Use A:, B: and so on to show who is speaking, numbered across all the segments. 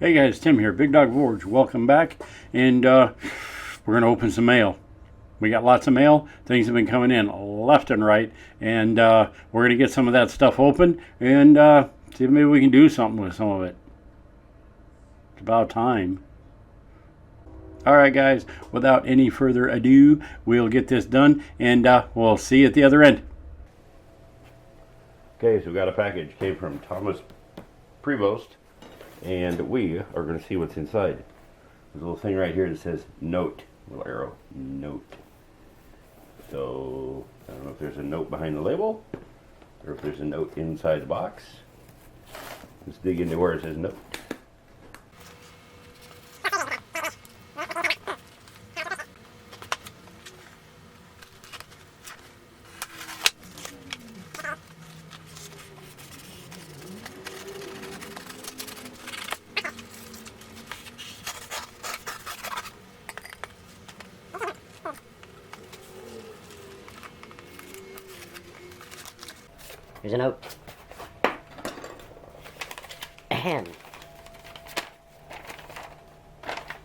A: Hey guys, Tim here, Big Dog Forge. Welcome back, and we're gonna open some mail. We got lots of mail. Things have been coming in left and right, and we're gonna get some of that stuff open and see if maybe we can do something with some of it. It's about time. All right, guys. Without any further ado, we'll get this done, and we'll see you at the other end.
B: Okay, so we got a package. Came from Thomas Prevost. And we are going to see what's inside. There's a little thing right here that says note, little arrow, note. So I don't know if there's a note behind the label or if there's a note inside the box. Let's dig into where it says note.
C: Here's a note. Ahem.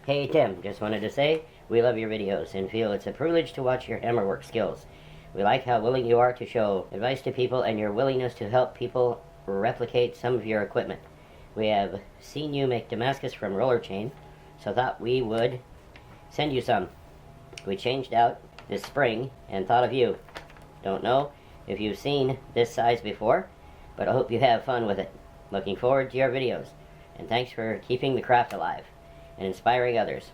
C: Hey Tim, just wanted to say, we love your videos and feel it's a privilege to watch your hammerwork skills. We like how willing you are to show advice to people and your willingness to help people replicate some of your equipment. We have seen you make Damascus from roller chain, so thought we would send you some. We changed out this spring and thought of you. Don't know if you've seen this size before, but I hope you have fun with it. Looking forward to your videos, and thanks for keeping the craft alive and inspiring others.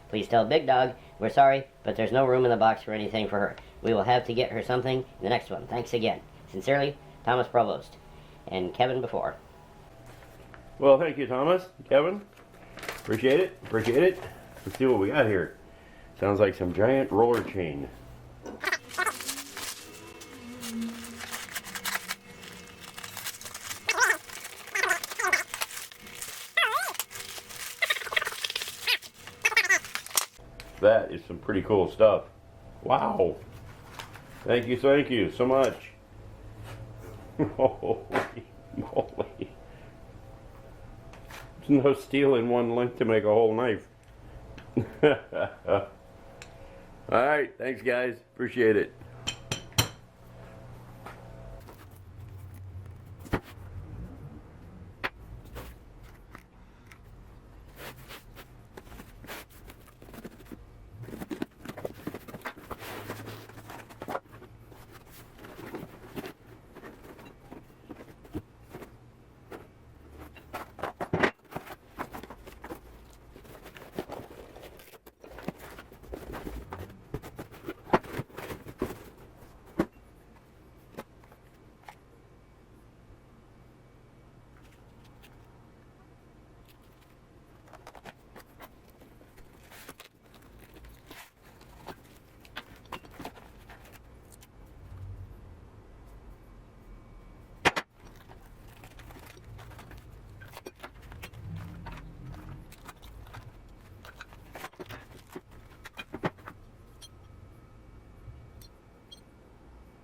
C: Please tell Big Dog we're sorry, but there's no room in the box for anything for her. We will have to get her something in the next one. Thanks again. Sincerely, Thomas Provost. And Kevin before.
B: Well, thank you, Thomas, Kevin. Appreciate it. Appreciate it. Let's see what we got here. Sounds like some giant roller chain. That is some pretty cool stuff. Wow. Thank you so much. Holy moly. There's no steel in one length to make a whole knife. Alright, thanks guys. Appreciate it.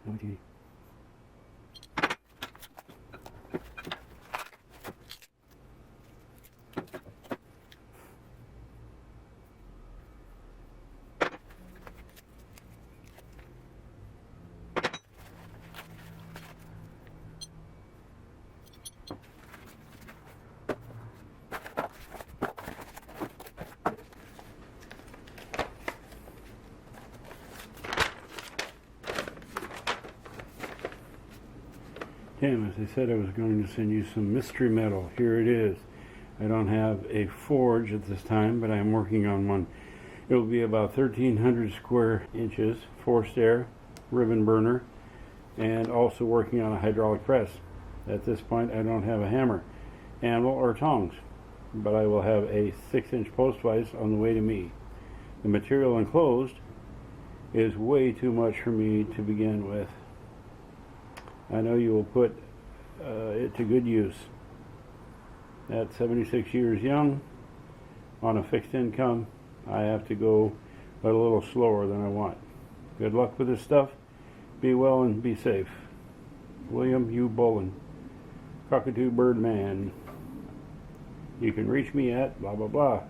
B: Okay.
A: Tim, as I said, I was going to send you some mystery metal. Here it is. I don't have a forge at this time, but I'm working on one. It will be about 1,300 square inches, forced air, ribbon burner, and also working on a hydraulic press. At this point, I don't have a hammer, anvil, or tongs, but I will have a 6-inch post vise on the way to me. The material enclosed is way too much for me to begin with. I know you will put it to good use. At 76 years young, on a fixed income, I have to go a little slower than I want. Good luck with this stuff. Be well and be safe. William U. Bolin, Cockatoo Bird Man. You can reach me at blah blah blah.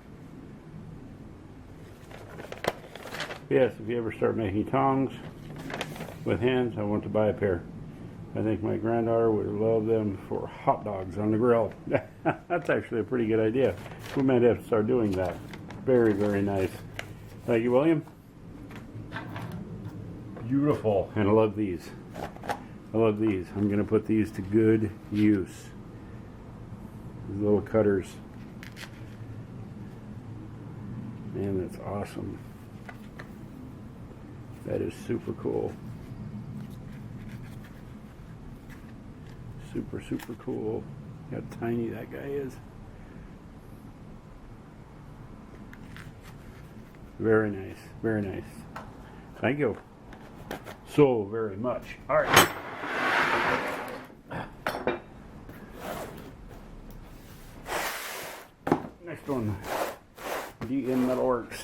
A: Yes, if you ever start making tongs with hands, I want to buy a pair. I think my granddaughter would love them for hot dogs on the grill. That's actually a pretty good idea. We might have to start doing that. Very, very nice. Thank you, William. Beautiful. And I love these. I love these. I'm going to put these to good use. These little cutters. Man, that's awesome. That is super cool. Super, super cool. How tiny that guy is. Very nice. Very nice. Thank you so very much. All right. Next one. DN Metalworks.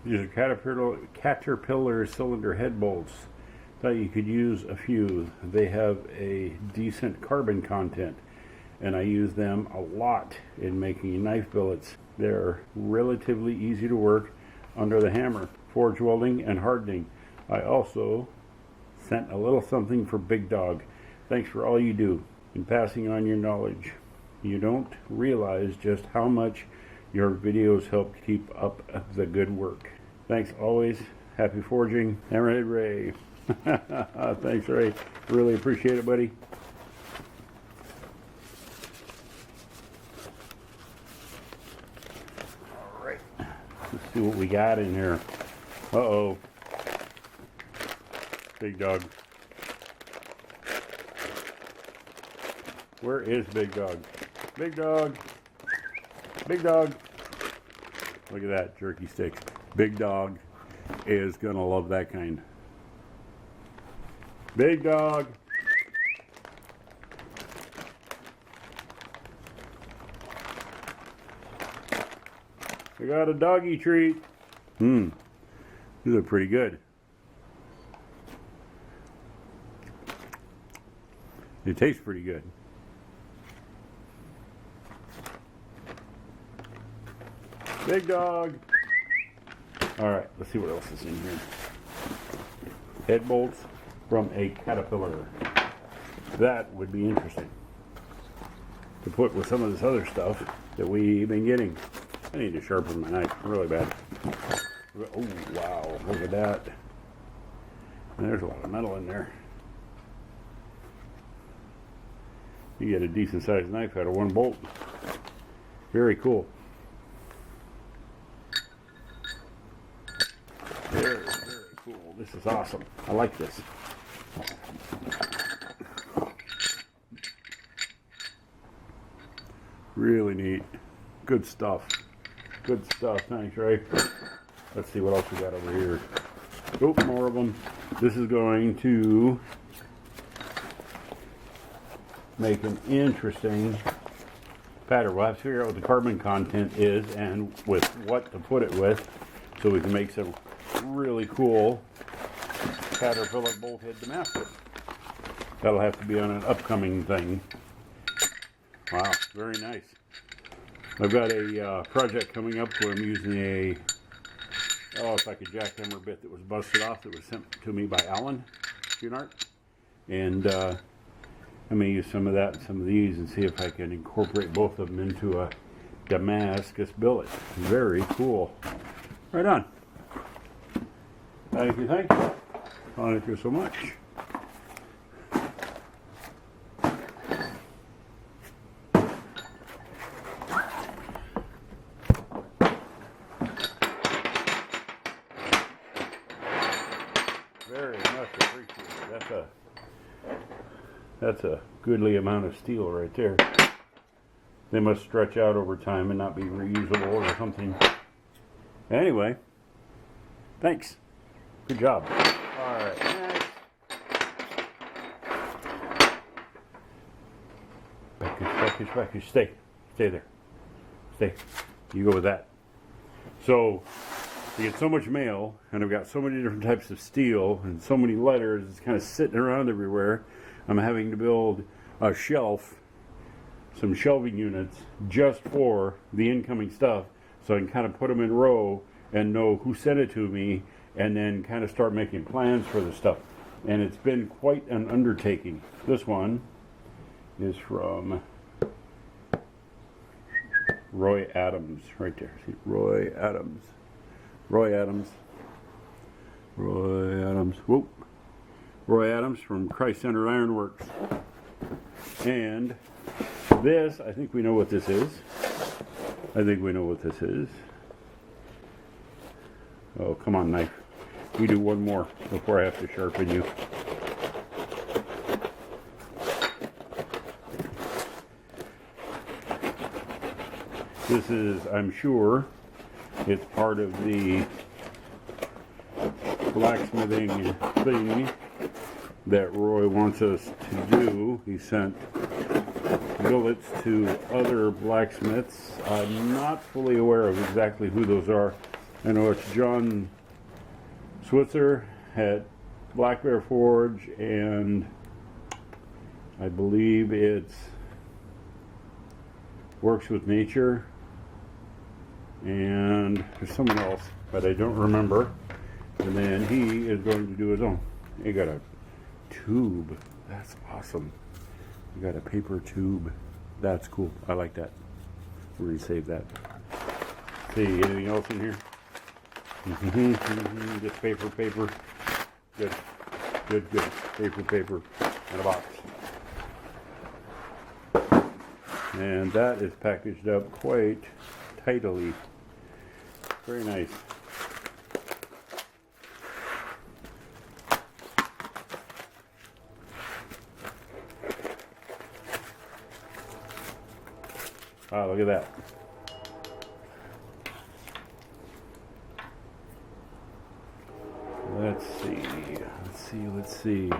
A: These are Caterpillar cylinder head bolts. Thought you could use a few. They have a decent carbon content, and I use them a lot in making knife billets. They're relatively easy to work under the hammer, forge welding and hardening. I also sent a little something for Big Dog. Thanks for all you do in passing on your knowledge. You don't realize just how much your videos help keep up the good work. Thanks always. Happy forging. Hammerhead Ray. Thanks, Ray. Really appreciate it, buddy. All right. Let's see what we got in here. Uh-oh. Big Dog. Where is Big Dog? Big Dog. Big Dog. Look at that, jerky sticks. Big Dog is gonna love that kind. Big Dog. I got a doggy treat. These are pretty good. It tastes pretty good. Big Dog. All right, let's see what else is in here. Head bolts from a Caterpillar. That would be interesting to put with some of this other stuff that we've been getting. I need to sharpen my knife really bad. Oh, wow, look at that. There's a lot of metal in there. You get a decent sized knife out of one bolt. Very cool. Very, very cool. This is awesome. I like this. Really neat. Good stuff. Good stuff. Thanks, Ray. Let's see what else we got over here. Oh, more of them. This is going to make an interesting pattern. We'll have to figure out what the carbon content is and with what to put it with, so we can make some really cool Caterpillar bolt head Damascus. That'll have to be on an upcoming thing. Wow, very nice. I've got a project coming up where I'm using it's like a jackhammer bit that was busted off that was sent to me by Alan Cunart. And I may use some of that and some of these and see if I can incorporate both of them into a Damascus billet. Very cool. Right on. Thank you, thank you. Thank you so much. Very much appreciated. That's a goodly amount of steel right there. They must stretch out over time and not be reusable or something. Anyway, thanks. Good job. All right, next. Package. Stay there. Stay. You go with that. So, I get so much mail, and I've got so many different types of steel, and so many letters, it's kind of sitting around everywhere. I'm having to build a shelf, some shelving units, just for the incoming stuff, so I can kind of put them in a row and know who sent it to me, and then kind of start making plans for the stuff. And it's been quite an undertaking. This one is from Roy Adams, right there. See, Roy Adams. Whoop. Roy Adams from Christ Center Ironworks. And this, I think we know what this is. Oh, come on, knife. We do one more before I have to sharpen you. This is, I'm sure, it's part of the blacksmithing thing that Roy wants us to do. He sent billets to other blacksmiths. I'm not fully aware of exactly who those are. I know it's John Switzer at Black Bear Forge, and I believe it's Works with Nature, and there's someone else, but I don't remember. And then he is going to do his own. He got a tube. That's awesome. You got a paper tube. That's cool. I like that. We're going to save that. See, anything else in here? Just paper. Good. Paper. And a box. And that is packaged up quite tidily. Very nice. Wow, look at that. Let's see.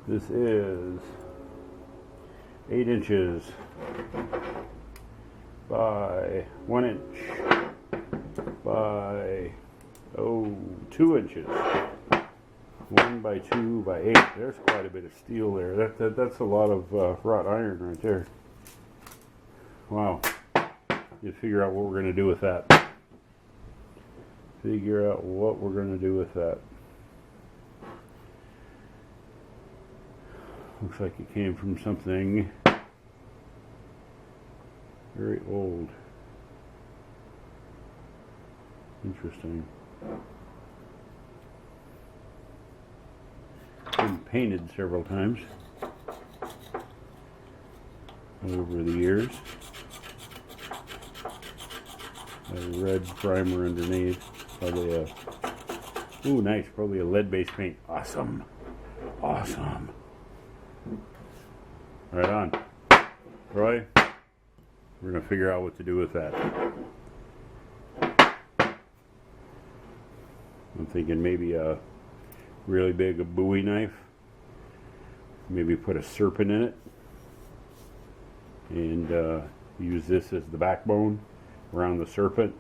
A: This is 8 inches by 1 inch by 2 inches. 1 by 2 by 8. There's quite a bit of steel there. That's a lot of wrought iron right there. Wow. You figure out what we're going to do with that. Looks like it came from something very old. Interesting. Been painted several times over the years. A red primer underneath. Probably nice. Probably a lead-based paint. Awesome. Right on. Roy, we're going to figure out what to do with that. I'm thinking maybe a really big Bowie knife. Maybe put a serpent in it. And use this as the backbone around the serpent.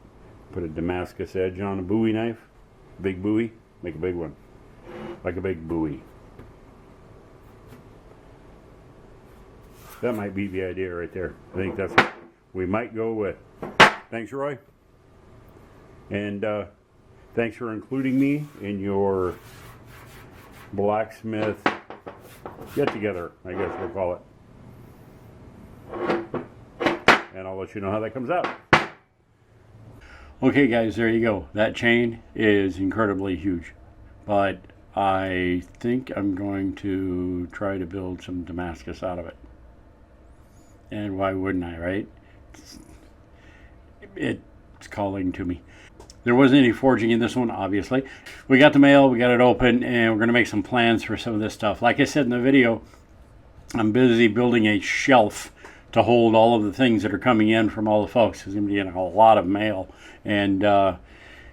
A: Put a Damascus edge on a Bowie knife. Big Bowie. Make a big one. Like a big Bowie. That might be the idea right there. I think that's what we might go with. Thanks, Roy. And thanks for including me in your blacksmith get-together, I guess we'll call it. And I'll let you know how that comes out. Okay, guys, there you go. That chain is incredibly huge. But I think I'm going to try to build some Damascus out of it. And why wouldn't I, right? It's calling to me. There wasn't any forging in this one, obviously. We got the mail, we got it open, and we're going to make some plans for some of this stuff. Like I said in the video, I'm busy building a shelf to hold all of the things that are coming in from all the folks. There's going to be a lot of mail, and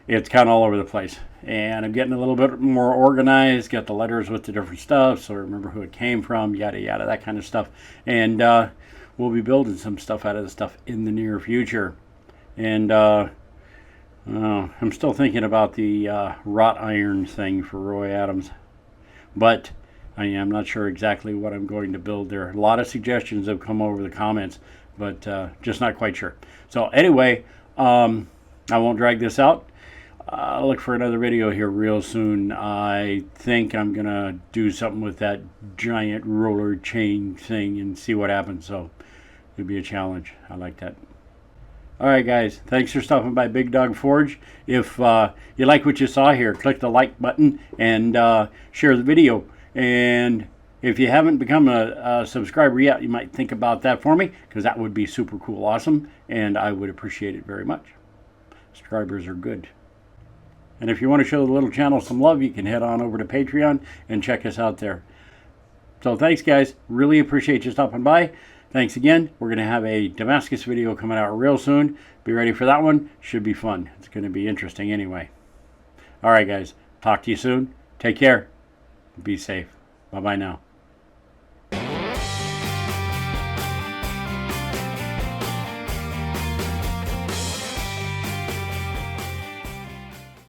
A: it's kind of all over the place. And I'm getting a little bit more organized, got the letters with the different stuff, so I remember who it came from, yada yada, that kind of stuff. And we'll be building some stuff out of the stuff in the near future. And I'm still thinking about the wrought iron thing for Roy Adams, but I am not sure exactly what I'm going to build there. A lot of suggestions have come over the comments, but just not quite sure. So anyway, I won't drag this out. I'll look for another video here real soon. I think I'm going to do something with that giant roller chain thing and see what happens. So it'll be a challenge. I like that. Alright guys, thanks for stopping by Big Dog Forge. If you like what you saw here, click the like button and share the video. And if you haven't become a subscriber yet, you might think about that for me, because that would be super cool, awesome, and I would appreciate it very much. Subscribers are good. And if you want to show the little channel some love, you can head on over to Patreon and check us out there. So thanks guys, really appreciate you stopping by. Thanks again. We're going to have a Damascus video coming out real soon. Be ready for that one. Should be fun. It's going to be interesting anyway. Alright guys, talk to you soon. Take care. Be safe. Bye-bye now.